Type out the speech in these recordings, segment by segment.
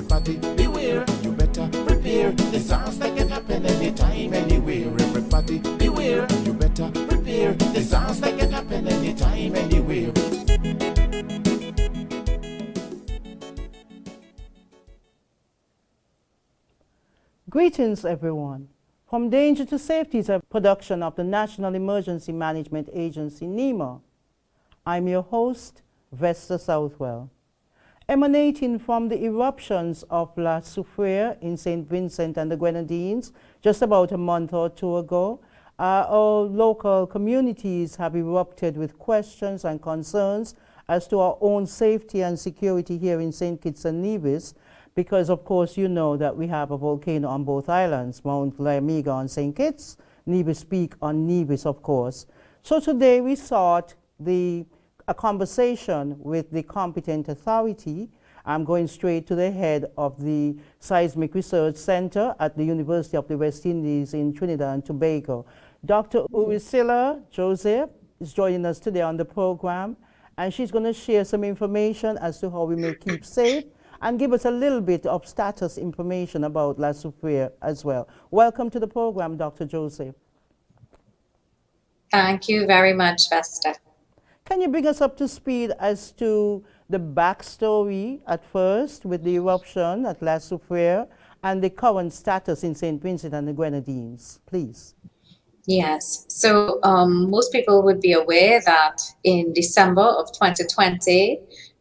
Everybody beware, you better prepare. Disaster can happen anytime, anywhere. Everybody beware, you better prepare. Disaster can happen anytime, anywhere. Greetings, everyone. From Danger to Safety is a production of the National Emergency Management Agency, NEMA. I'm your host, Vesta Southwell. Emanating from the eruptions of La Soufrière in St. Vincent and the Grenadines just about a month or two ago, our local communities have erupted with questions and concerns as to our own safety and security here in St. Kitts and Nevis, because of course you know that we have a volcano on both islands, Mount Laimiga on St. Kitts, Nevis Peak on Nevis, of course. So today we sought a conversation with the competent authority. I'm going straight to the head of the Seismic Research Center at the University of the West Indies in Trinidad and Tobago. Dr. Euroscilla Joseph is joining us today on the program, and she's going to share some information as to how we may keep safe and give us a little bit of status information about La Soufrière as well. Welcome to the program, Dr. Joseph. Thank you very much, Vesta. Can you bring us up to speed as to the backstory at first with the eruption at La Soufrière and the current status in St. Vincent and the Grenadines, please? Yes, so most people would be aware that in December of 2020,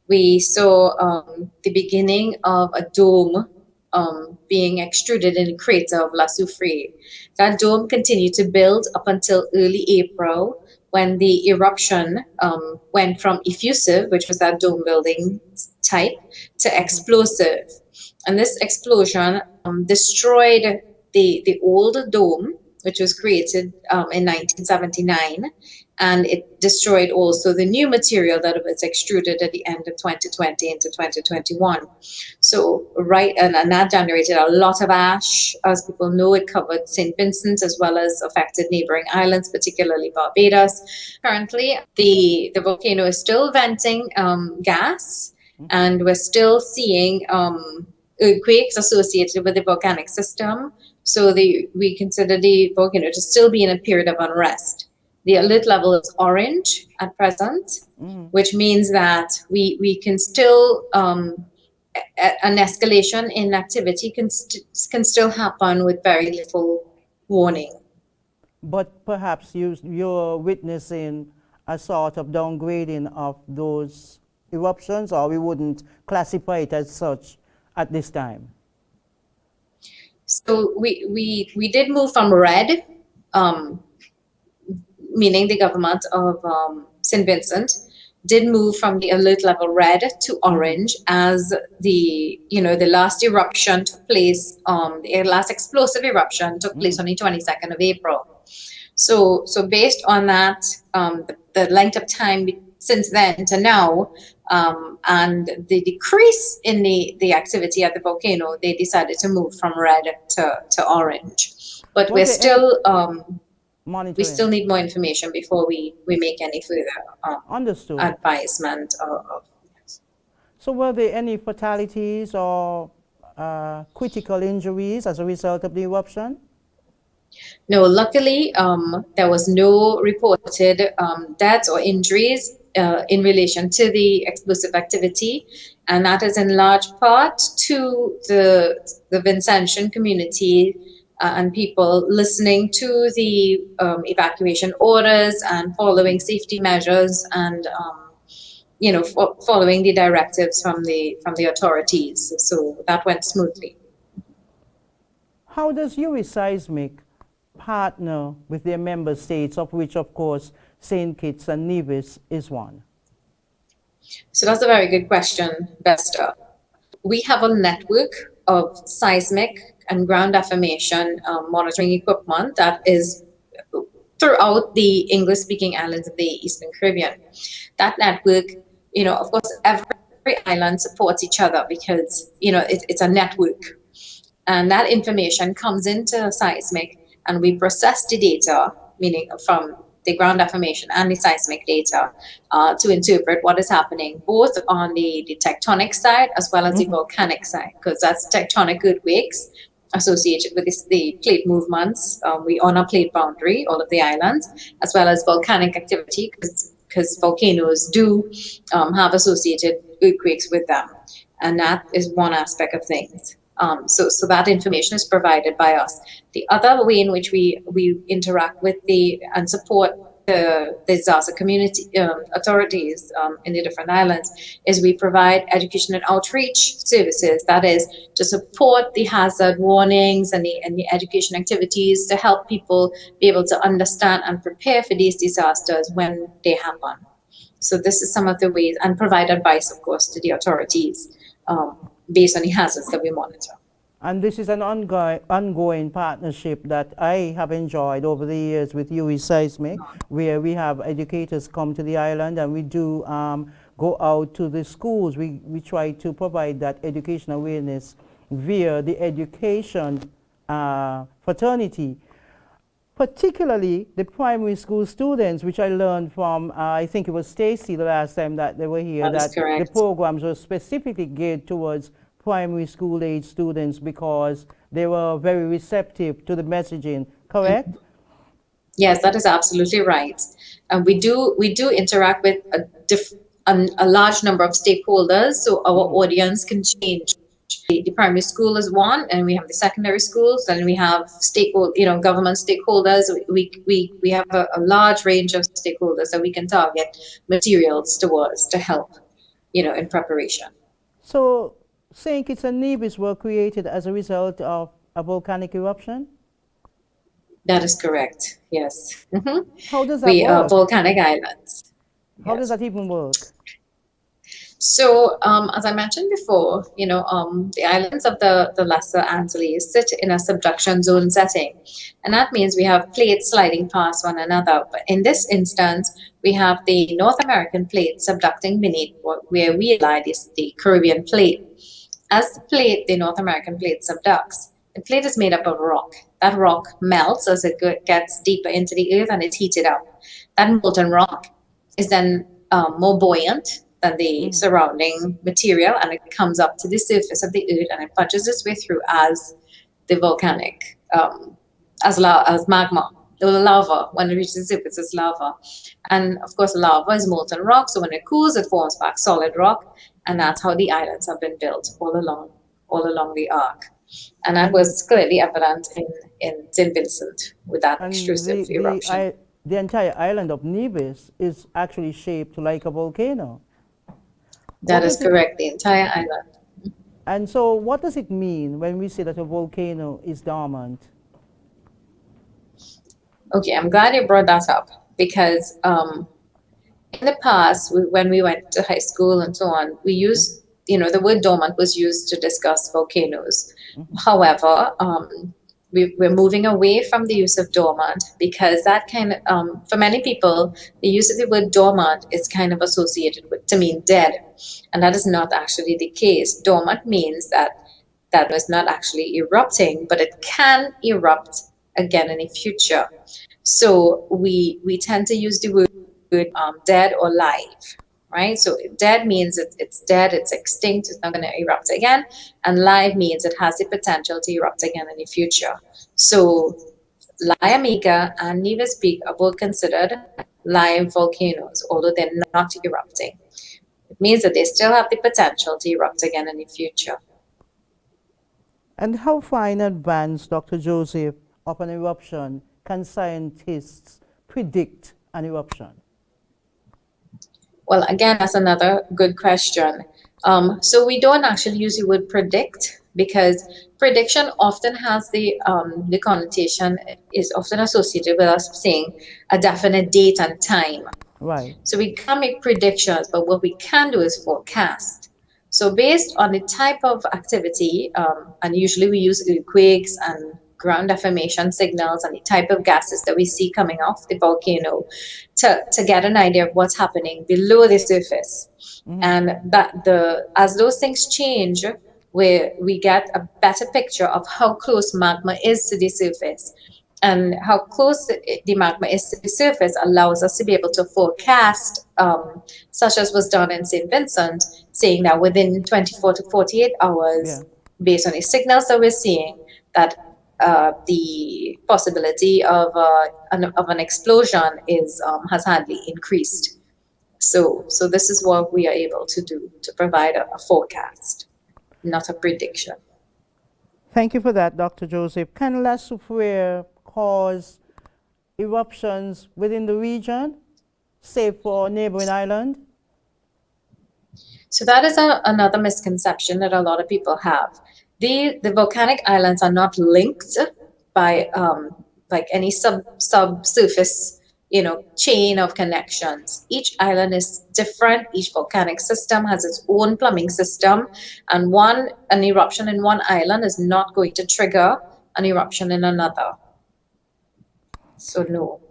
we saw the beginning of a dome being extruded in the crater of La Soufrière. That dome continued to build up until early April, when the eruption went from effusive, which was that dome building type, to explosive. And this explosion destroyed the old dome, which was created in 1979, and it destroyed also the new material that was extruded at the end of 2020 into 2021. So, and that generated a lot of ash. As people know, it covered St. Vincent as well as affected neighboring islands, particularly Barbados. Currently, the volcano is still venting gas, and we're still seeing earthquakes associated with the volcanic system. So we consider the volcano to still be in a period of unrest. The alert level is orange at present, which means that we can still, an escalation in activity can still happen with very little warning. But perhaps you're witnessing a sort of downgrading of those eruptions, or we wouldn't classify it as such at this time? So we did move from red, meaning the government of St. Vincent did move from the alert level red to orange as the last eruption took place, the last explosive eruption took place on the 22nd of April. So based on that, the length of time since then to now, and the decrease in the activity at the volcano, they decided to move from red to orange. But we're still we still need more information before we make any further advisement. Yes. So were there any fatalities or critical injuries as a result of the eruption? No, luckily there was no reported deaths or injuries in relation to the explosive activity, and that is in large part to the Vincentian community and people listening to the evacuation orders and following safety measures and following the directives from the authorities. So that went smoothly. How does Euroseismic partner with their member states, of which, of course, St. Kitts and Nevis is one? So that's a very good question, Vesta. We have a network of seismic and ground deformation monitoring equipment that is throughout the English-speaking islands of the Eastern Caribbean. That network, of course, every island supports each other because, it's a network. And that information comes into seismic, and we process the data, meaning from the ground deformation and the seismic data to interpret what is happening both on the tectonic side as well as the volcanic side, because that's tectonic earthquakes associated with the plate movements. We on a plate boundary, all of the islands, as well as volcanic activity, because volcanoes do have associated earthquakes with them, and that is one aspect of things. So that information is provided by us. The other way in which we interact with and support the disaster community authorities in the different islands is we provide education and outreach services. That is to support the hazard warnings and the education activities to help people be able to understand and prepare for these disasters when they happen. So this is some of the ways, and provide advice, of course, to the authorities based on the hazards that we monitor. And this is an ongoing partnership that I have enjoyed over the years with UE Seismic, where we have educators come to the island, and we do go out to the schools. We try to provide that education awareness via the education fraternity, particularly the primary school students, which I learned from, I think it was Stacy the last time that they were here, that the programs were specifically geared towards primary school age students because they were very receptive to the messaging, correct? Yes, that is absolutely right. And we do interact with a large number of stakeholders, so our audience can change. The primary school is one, and we have the secondary schools, and we have government stakeholders. We have a large range of stakeholders that we can target materials towards to help, in preparation. So St. Kitts and Nevis were created as a result of a volcanic eruption? That is correct, yes. Mm-hmm. How does that work? We are volcanic islands. How does that even work? So, as I mentioned before, the islands of the Lesser Antilles sit in a subduction zone setting. And that means we have plates sliding past one another. But in this instance, we have the North American plate subducting beneath where we lie is the Caribbean plate. As the North American plate subducts, the plate is made up of rock. That rock melts as it gets deeper into the earth and it's heated up. That molten rock is then more buoyant than the surrounding material, and it comes up to the surface of the earth and it punches its way through as the volcanic, as magma. The lava, when it reaches the surface, is lava. And of course, lava is molten rock, so when it cools, it forms back solid rock. And that's how the islands have been built all along the arc. And that was clearly evident in St. Vincent with that extrusive eruption. The entire island of Nevis is actually shaped like a volcano. That is correct, the entire island. And so what does it mean when we say that a volcano is dormant? Okay, I'm glad you brought that up because in the past, when we went to high school and so on, we used, the word dormant was used to discuss volcanoes. However, we're moving away from the use of dormant because that for many people, the use of the word dormant is kind of associated to mean dead. And that is not actually the case. Dormant means that was not actually erupting, but it can erupt again in the future. So we tend to use the word dead or live, right? So dead means it's dead, it's extinct, it's not going to erupt again. And live means it has the potential to erupt again in the future. So Layamiga and Nevis Peak are both considered live volcanoes, although they're not erupting. It means that they still have the potential to erupt again in the future. And how far in advance, Dr. Joseph, of an eruption can scientists predict an eruption? Well, again, that's another good question. So we don't actually use the word predict because prediction often has the connotation is often associated with us saying a definite date and time. Right. So we can't make predictions, but what we can do is forecast. So based on the type of activity, and usually we use earthquakes and ground deformation signals and the type of gases that we see coming off the volcano to get an idea of what's happening below the surface. And as those things change, we get a better picture of how close magma is to the surface. And how close the magma is to the surface allows us to be able to forecast, such as was done in St. Vincent, saying that within 24 to 48 hours, Yeah. based on the signals that we're seeing, that the possibility of an explosion has hardly increased. So this is what we are able to do to provide a forecast, not a prediction. Thank you for that, Dr. Joseph. Can La Soufrière cause eruptions within the region, say for a neighboring island? So that is another misconception that a lot of people have. The volcanic islands are not linked by like any subsurface, chain of connections. Each island is different. Each volcanic system has its own plumbing system, and an eruption in one island is not going to trigger an eruption in another. So no.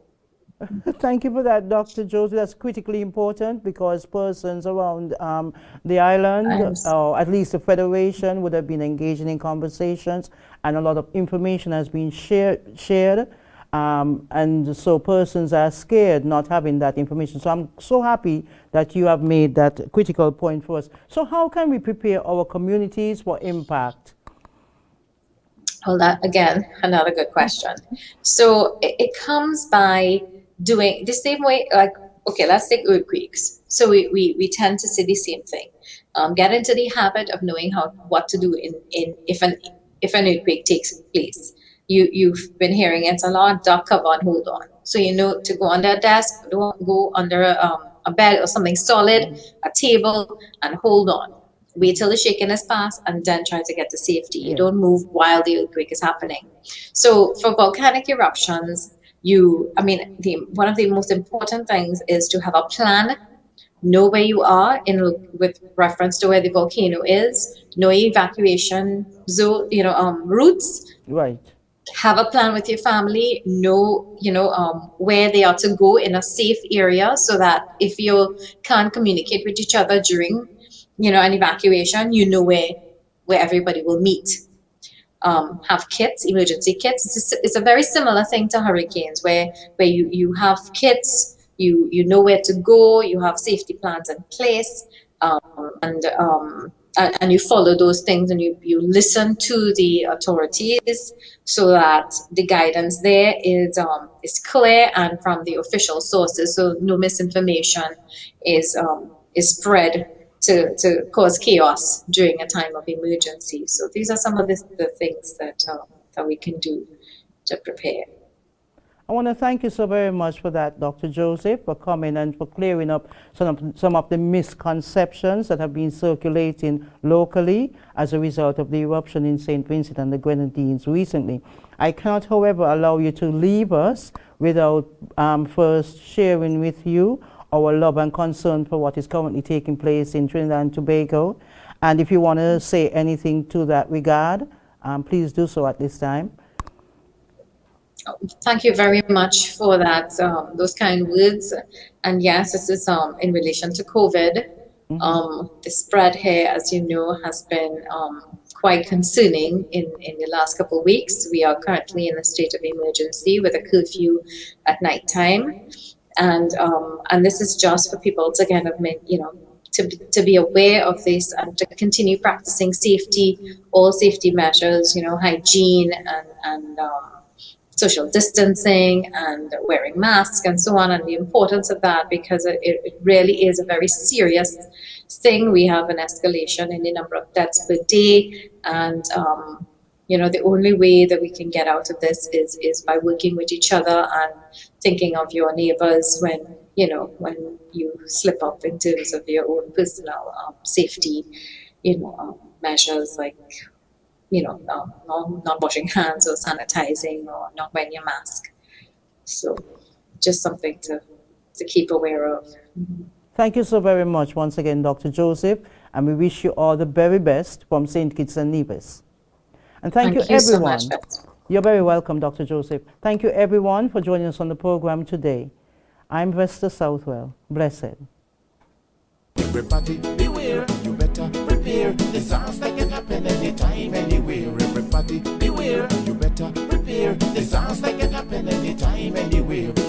Thank you for that, Dr. Joseph. That's critically important because persons around the island, or at least the Federation, would have been engaging in conversations, and a lot of information has been shared. And so persons are scared not having that information. So I'm so happy that you have made that critical point for us. So how can we prepare our communities for impact? Well, that again, another good question. So it comes by doing the same way, like, okay, let's take earthquakes. So we tend to say the same thing. Get into the habit of knowing what to do if an earthquake takes place. You've been hearing it a lot, duck, cover, and hold on. So you know to go under a desk, don't go under a bed or something solid, a table, and hold on. Wait till the shaking is past and then try to get to safety. You don't move while the earthquake is happening. So for volcanic eruptions, one of the most important things is to have a plan, know where you are with reference to where the volcano is, know your evacuation zone, routes. Right. Have a plan with your family, know where they are to go in a safe area, so that if you can't communicate with each other during an evacuation, where everybody will meet. Have kits, emergency kits. It's a very similar thing to hurricanes, where you have kits, you know where to go, you have safety plans in place, and you follow those things, and you listen to the authorities, so that the guidance there is clear and from the official sources, so no misinformation is spread to cause chaos during a time of emergency. So these are some of the things that we can do to prepare. I want to thank you so very much for that, Dr. Joseph, for coming and for clearing up some of the misconceptions that have been circulating locally as a result of the eruption in St. Vincent and the Grenadines recently. I cannot, however, allow you to leave us without first sharing with you our love and concern for what is currently taking place in Trinidad and Tobago. And if you want to say anything to that regard, please do so at this time. Thank you very much for that, those kind words. And yes, this is in relation to COVID. The spread here, as you know, has been quite concerning in the last couple of weeks. We are currently in a state of emergency with a curfew at nighttime. And this is just for people to kind of, to be aware of this and to continue practicing all safety measures, hygiene and social distancing and wearing masks and so on, and the importance of that, because it really is a very serious thing. We have an escalation in the number of deaths per day, and the only way that we can get out of this is by working with each other and thinking of your neighbors when you slip up in terms of your own personal safety, measures like not washing hands or sanitizing or not wearing your mask. So just something to keep aware of. Thank you so very much once again, Dr. Joseph, and we wish you all the very best from St. Kitts and Nevis. And thank you everyone. So much. You're very welcome, Dr. Joseph. Thank you everyone for joining us on the program today. I'm Vesta Southwell. Blessed. Everybody beware, you better prepare. Disaster can happen anytime, anywhere. Everybody beware, you better prepare. beware. Disaster can happen anytime, anywhere.